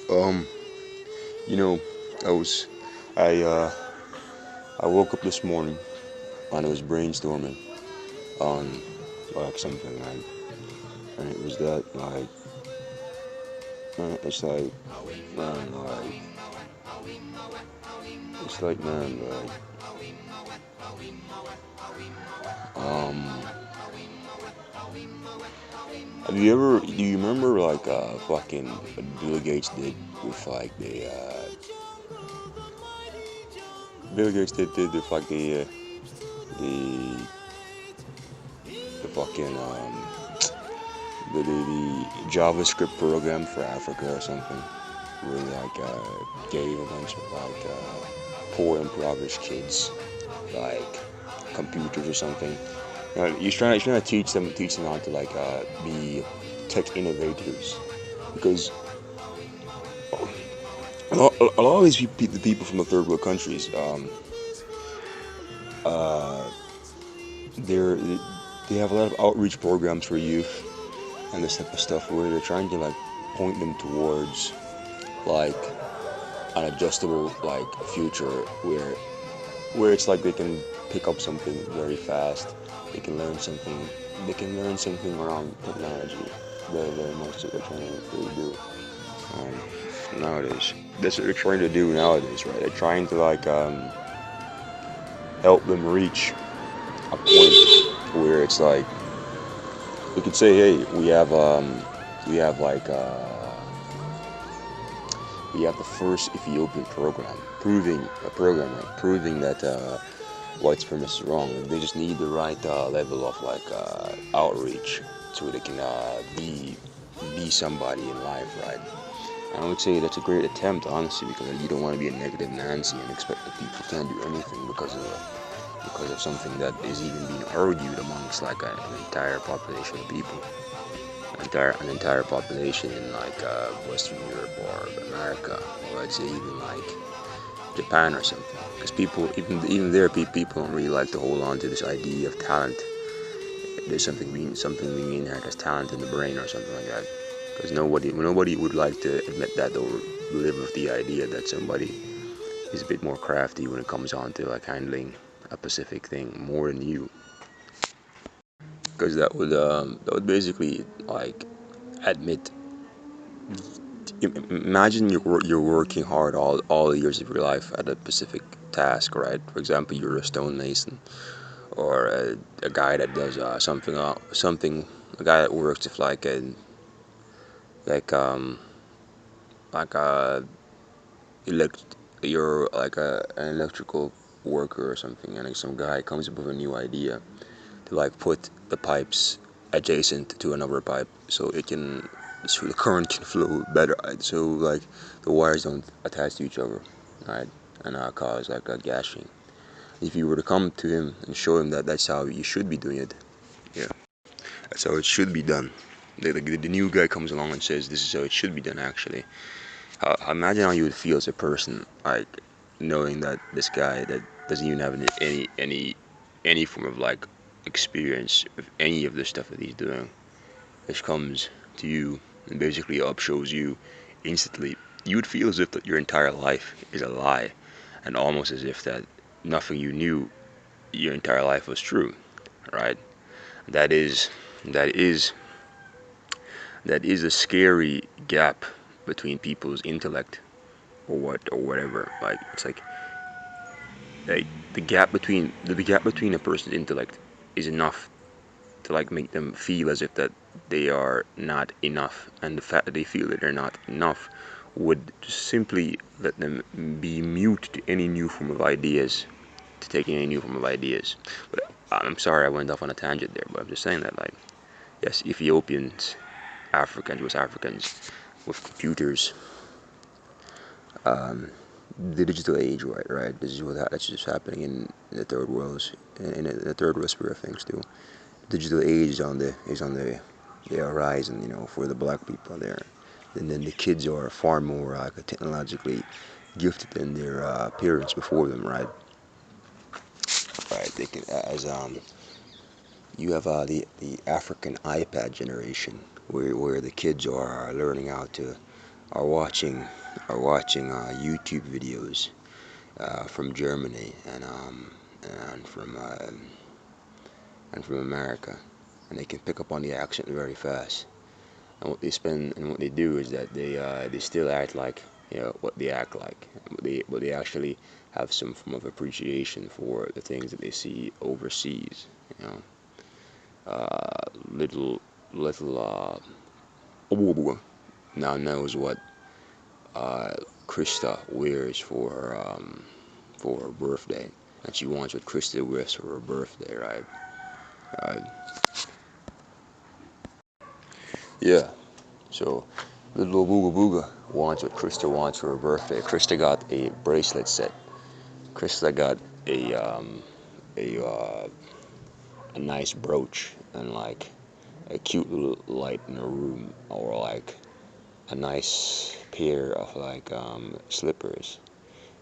Um, you know, I was, I, uh, I woke up this morning and I was brainstorming on like something, and it was that it's man, it's like, man, um, do you remember fucking what Bill Gates did with Bill Gates did with the, the fucking, the JavaScript program for Africa or something, where gave a bunch of poor impoverished kids like computers or something. You know, he's trying to teach them how to be tech innovators because a lot of these the people from the third world countries, uh, they're they have a lot of outreach programs for youth and this type of stuff where they're trying to point them towards like an adjustable future where it's like they can pick up something very fast. They can learn something. They can learn something around technology very much that they're trying to really do nowadays. That's what they're trying to do nowadays, right? They're trying to help them reach a point where it's like we could say, hey, we have we have the first Ethiopian program proving that white supremacy is wrong. They just need the right level of outreach so they can be somebody in life, right? And I would say that's a great attempt, honestly, because you don't want to be a negative Nancy and expect that people can't do anything because of something that is even being argued amongst an entire population of people, an entire population in Western Europe or America, or I'd say even Japan or something. Because people, even there, people don't really like to hold on to this idea of talent. There's something being inherent as talent in the brain or something like that. Because nobody would like to admit that or live with the idea that somebody is a bit more crafty when it comes on to handling a specific thing more than you. Because that would basically admit. Imagine you're working hard all the years of your life at a specific task, right? For example, you're a stonemason or a guy that does something, a guy that works with like um like a elect you're an electrical worker or something, and some guy comes up with a new idea to put the pipes adjacent to another pipe so the current can flow better, right? So the wires don't attach to each other, right? And cause a gashing. If you were to come to him and show him that that's how you should be doing it, yeah, that's how it should be done. The new guy comes along and says this is how it should be done. Actually, imagine how you would feel as a person, knowing that this guy that doesn't even have any form of experience with any of the stuff that he's doing, just comes to you and basically upshows you instantly. You would feel as if that your entire life is a lie, and almost as if that nothing you knew your entire life was true, right? That is that is that is a scary gap between people's intellect or whatever. It's like the gap between a person's intellect is enough to make them feel as if that they are not enough, and the fact that they feel that they're not enough would just simply let them be mute to any new form of ideas, to taking any new form of ideas. But I'm sorry I went off on a tangent there, but I'm just saying that yes, Ethiopians, Africans, West Africans with computers, um, the digital age, right? This is that's just happening in the third world, in the third world sphere of things too. Digital age is on the horizon, for the black people there. And then the kids are far more technologically gifted than their parents before them, right? Right. They can as you have the African iPad generation where the kids are learning how to are watching YouTube videos from Germany and from America, and they can pick up on the accent very fast. And what they do is that they still act like what they act like, but they actually have some form of appreciation for the things that they see overseas. You know, little Obubu now knows what Krista wears for her birthday, and she wants what Krista wears for her birthday, right? Uh, yeah. So little Booga Booga wants what Krista wants for her birthday. Krista got a bracelet set. Krista got a a uh, a nice brooch and like a cute little light in her room, or like a nice pair of like slippers.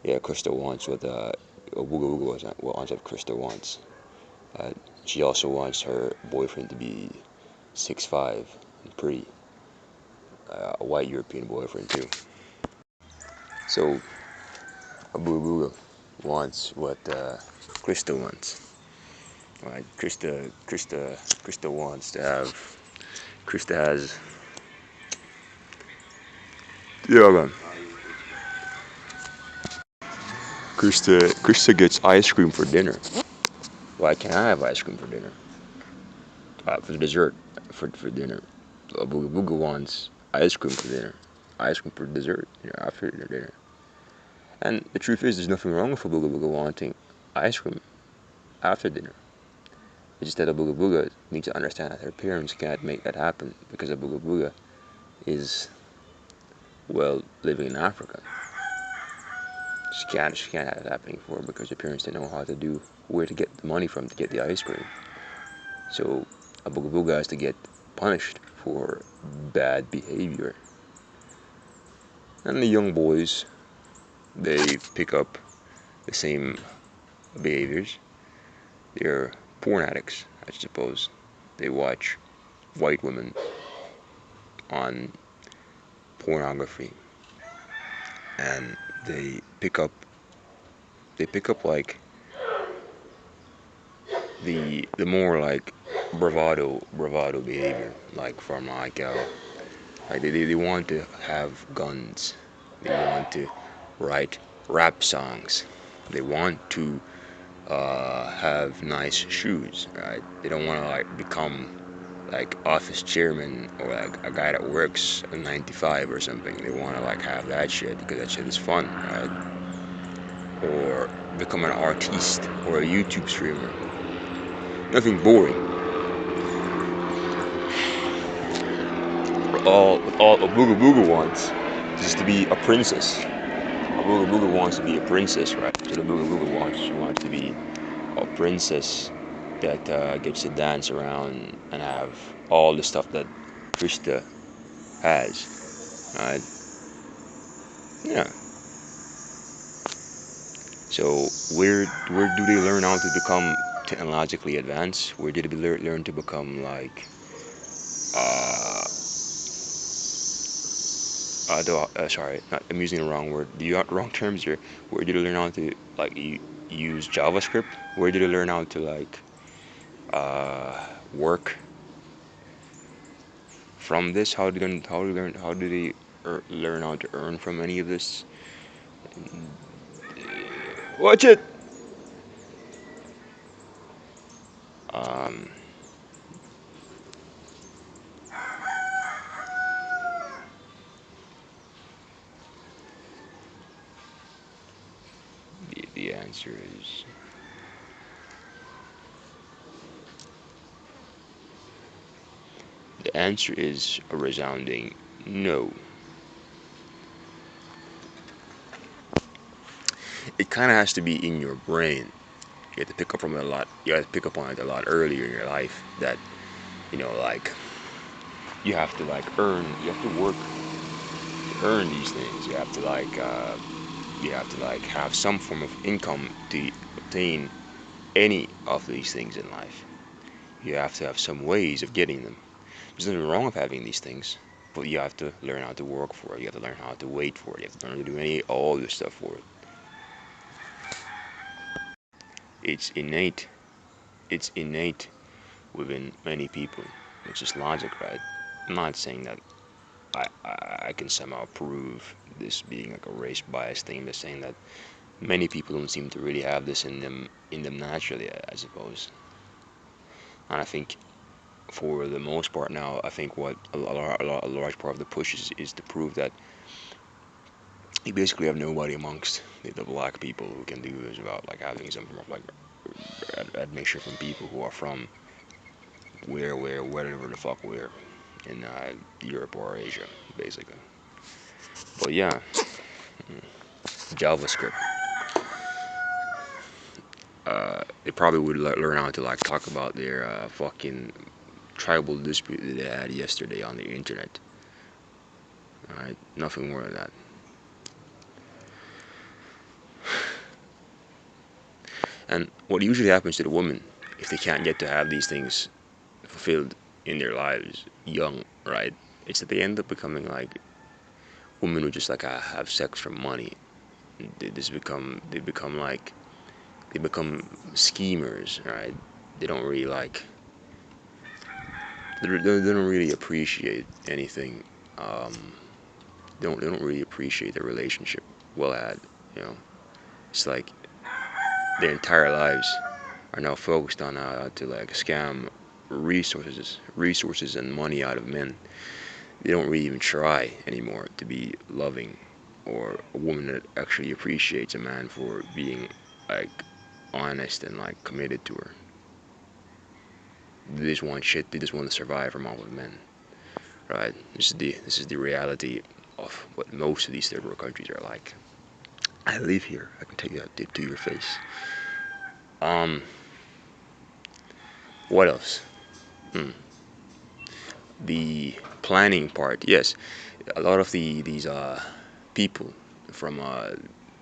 Yeah, Krista wants what Booga Booga wants what Krista wants. Uh, she also wants her boyfriend to be 6'5" and pretty, a white European boyfriend too. So Booga Booga wants what Krista wants. Right? Krista wants to have. Krista has. Yeah, man. Krista gets ice cream for dinner. Why can't I have ice cream for dinner? For dessert, for dinner. Booga Booga wants ice cream for dinner. Ice cream for dessert, after dinner. And the truth is, there's nothing wrong with a Booga Booga wanting ice cream after dinner. It's just that a Booga Booga needs to understand that her parents can't make that happen because a Booga Booga is, well, living in Africa. She can't have it happening for her because her parents didn't know how to do where to get the money from to get the ice cream. So a Booga Booga has to get punished for bad behavior. And the young boys, they pick up the same behaviors. They're porn addicts, I suppose. They watch white women on pornography, and they pick up like the more like bravado behavior, like from like they want to have guns, they want to write rap songs, they want to have nice shoes, right? They don't want to like become like office chairman or like a guy that works a 9 to 5 or something. They want to like have that shit because that shit is fun, right? Or become an artiste or a YouTube streamer. Nothing boring. All a Booga Booga wants is to be a princess. A Booga Booga wants to be a princess, right? So the Booga Booga wants to be a princess that gets to dance around and have all the stuff that Krista has, right? Yeah. So where do they learn how to become technologically advanced? Where did they learn to become like uh sorry, not, I'm using the wrong word. The wrong terms here. Where did they learn how to like use JavaScript? Where did they learn how to like work from this? How do they learn how to earn from any of this? Watch it. Um, the answer is a resounding no. It kind of has to be in your brain. You have to pick up from it a lot. You have to pick up on it a lot earlier in your life. That like you have to like earn. You have to work to earn these things. You have to like have some form of income to obtain any of these things in life. You have to have some ways of getting them. There's nothing wrong with having these things. but you have to learn how to work for it. You have to learn how to wait for it. You have to learn to do all this stuff for it. It's innate. It's innate within many people. It's just logic, right? I'm not saying that I can somehow prove this being like a race bias thing. I'm just saying that many people don't seem to really have this in them naturally, I suppose. And I think for the most part now, I think what a large part of the push is to prove that you basically have nobody amongst the black people who can do this without like having some form of like admixture from people who are from wherever the fuck where in Europe or Asia, basically. But yeah, JavaScript. They probably would learn how to like talk about their fucking tribal dispute that they had yesterday on the internet. Alright, nothing more than that. And what usually happens to the woman if they can't get to have these things fulfilled in their lives young, right? It's that they end up becoming like women who just like have sex for money. They become schemers, right? They don't really like they don't really appreciate anything. Um, they don't really appreciate their relationship well had. You know, it's like their entire lives are now focused on how to like scam resources and money out of men. They don't really even try anymore to be loving or a woman that actually appreciates a man for being like honest and like committed to her. They just want shit. They just want to survive from all of men, right? This is the reality of what most of these third world countries are like. I live here. I can tell you that deep to your face. Um, what else? Hmm. The planning part. Yes, a lot of these people from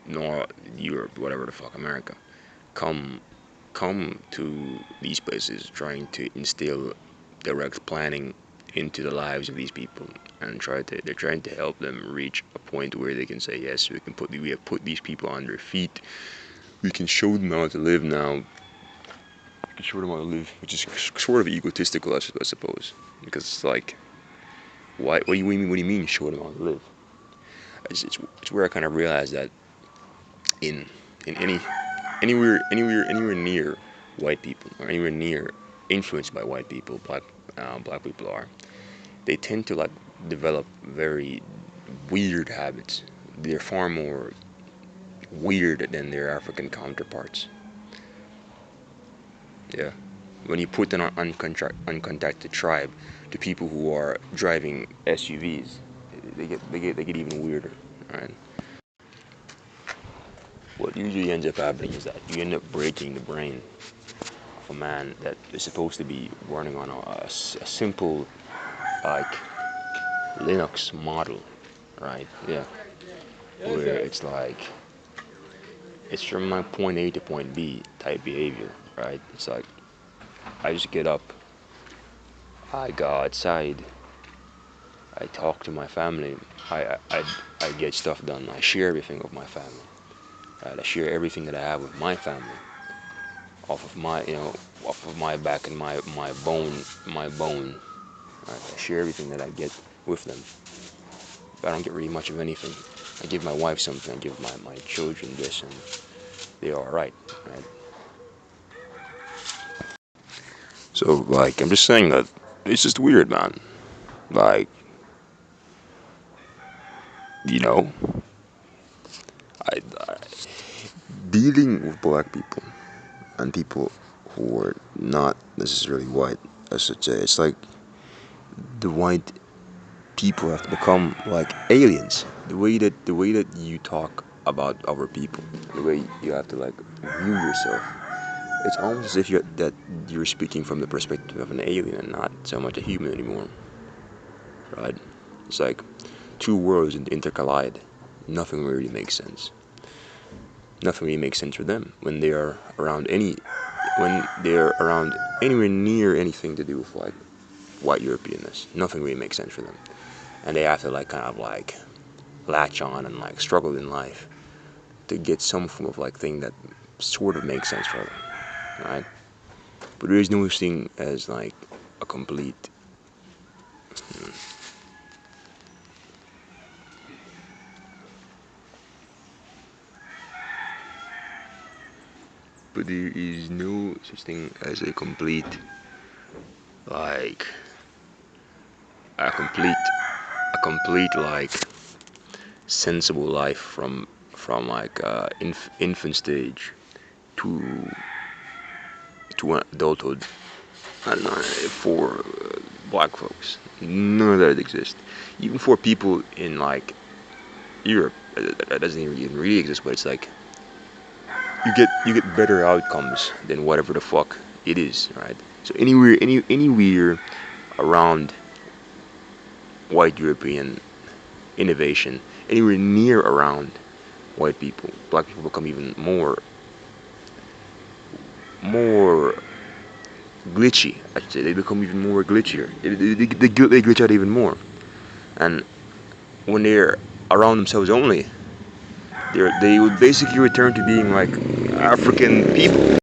North Europe, whatever the fuck, America, come come to these places trying to instill direct planning into the lives of these people and they're trying to help them reach a point where they can say yes, we have put these people on their feet, we can show them how to live now, we can show them how to live, which is sort of egotistical, I suppose, because it's like, what do you mean show them how to live? It's where I kind of realized that in in anywhere near white people or anywhere near influenced by white people, black people are, they tend to like develop very weird habits. They're far more weird than their African counterparts. Yeah. When you put an uncontacted tribe to people who are driving SUVs, they get even weirder, right? What usually ends up happening is that you end up breaking the brain of a man that is supposed to be running on a simple like Linux model, right? Yeah, where it's like it's from my point A to point B type behavior, right? It's like I just get up, I go outside, I talk to my family, I get stuff done, I share everything with my family, right? I share everything that I have with my family, off of my back and my bone, right? I share everything that I get with them. But I don't get really much of anything. I give my wife something, I give my children this, and they're alright, right? So, like, I'm just saying that it's just weird, man. Like, you know, I dealing with black people and people who are not necessarily white, I should say, it's like the white people have to become like aliens. The way that you talk about other people, the way you have to like view yourself, it's almost as if you're speaking from the perspective of an alien and not so much a human anymore, right? It's like two worlds intercollide. Nothing really makes sense. Nothing really makes sense for them when they're around anywhere near anything to do with like white Europeanness. Nothing really makes sense for them. and they have to like kind of like latch on and like struggle in life to get some form of like thing that sort of makes sense for them, right? But there is no such thing as like a complete. But there is no such thing as like a complete, a complete like sensible life from like infant stage to adulthood. I don't know, for black folks. None of that exists. Even for people in like Europe, that doesn't even really exist. But it's like you get better outcomes than whatever the fuck it is, right? So anywhere around white European innovation, anywhere near around white people, black people become even more glitchy. I should say they become even more glitchier. They glitch out even more, and when they're around themselves only, they would basically return to being like African people.